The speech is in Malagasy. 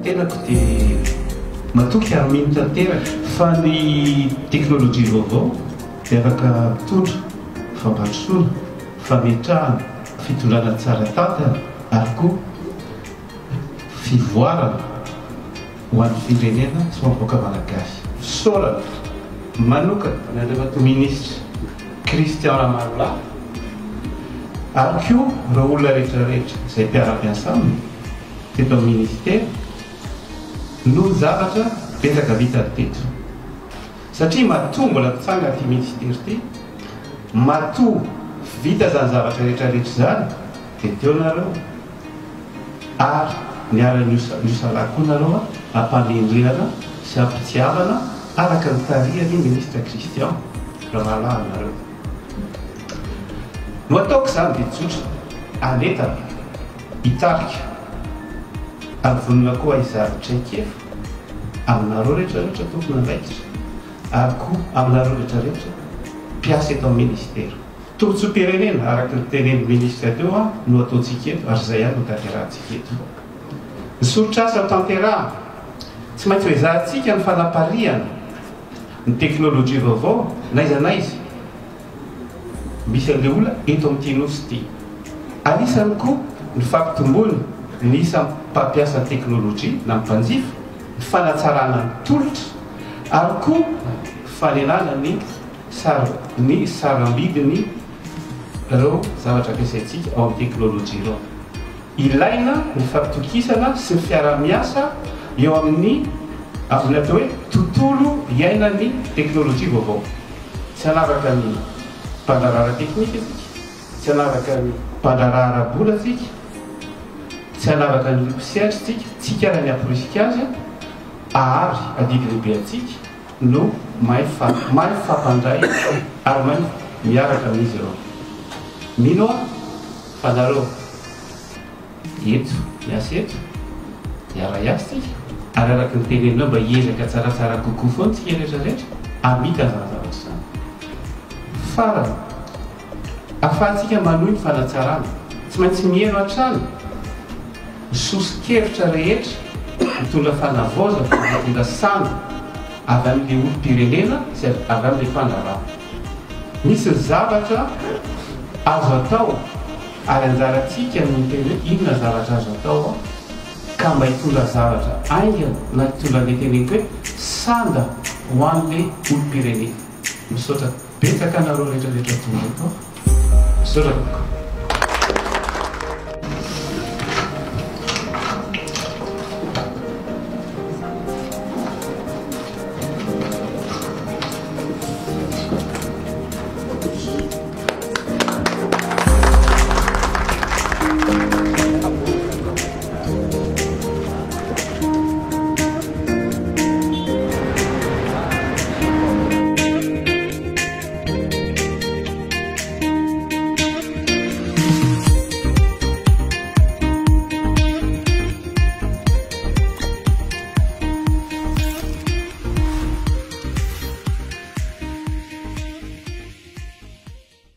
tenako dia matoky ary mino tanteraka fa ny teknôlôjia vaovao dia afaka mitondra fampandrosoana, fametrahana, fitondrana tsara tantana ary koa fivoarana ho an'ny firenena sy mampivoaka malagasy. Saorana manokana nandrefato ministra Christian Ramallah ary koa ireo olona rehetrarehetra izay mpiara-miasa aminy teto amin'ny ministera no zavatra betsaka vita teto satria matoa mbola pitsanga ty ministera ty matoa vita zany zavatra rehetrarehetra zany dia teo nareo ary niara-niosalakoa nareo ampandendrerana sy ampitiavana araka ny tarihany ministra Christian Ramallah nareo. No ataoko zany dia tsotra anetana hitarika ary vonona koa izavitra ekefa aminareo rehetrarehetra tokony andraikitra ary koa aminareo rehetrarehetra mpiasa eto amin'ny ministera. Tobotso-pirenena araka ny tenen'ny ministra teo no ataontsika eto ary izay ihany no tanterahantsika eto. Ny solotr'asa tanterahana tsy maintsy ho ezahantsika ny fanapariana ny teknôlôjia vaovao naiza naiza misy an'ilay olona eto amin'ity nosy ity. Anisany koa ny fampitomboana ny isa mpampiasa teknôlôjia na mpanjifa ny fanatsarana ny tolotra ary koa fanenana ny sarambidiny ireo zavatra ampiasaintsika ao amin'ny teknôlôjia ireo. Ilaina ny fampitokisana sy ny fiara-miasa eo amin'ny avy atao hoe tontolo iainan'ny teknôlôjia vaovao. Tsy hanaraka ny mpandrarara teknika isika, tsy hanaraka ny mpandrarara bola tsika, tsy hanaraka ny mpisaitra tsika, tsika ara ny amporisika azy ary adidi-lehibe atsika no mahay fampandray ary mahay miaraka amin'izy ireo. Mino aho fa nareo eto miasa eto hiara-iasa tsika ary araka ny tenenina mba hiezaka tsaratsara kokoa foana tsika rehetrarehetra amita zany zavatra zany. Farany ahafahantsika manohy ny fanatsarana tsy maintsy mihaino hatrany misosikevitra rehetra mitondra fanavaozana mitondra samy avy amin'ilay olom-pirenena sy avy amin'ilay mpandrarana. Misy zavatra azo atao ary anjarantsika no miteny inona zavatra azo atao ka mba hitondra zavatra aingana na hitondra an'ilay teneniko hoe sanda ho an'ilay olom-pirenena. Misaotra betsaka nareo rehetrarehetra tonga eto. Misaotra.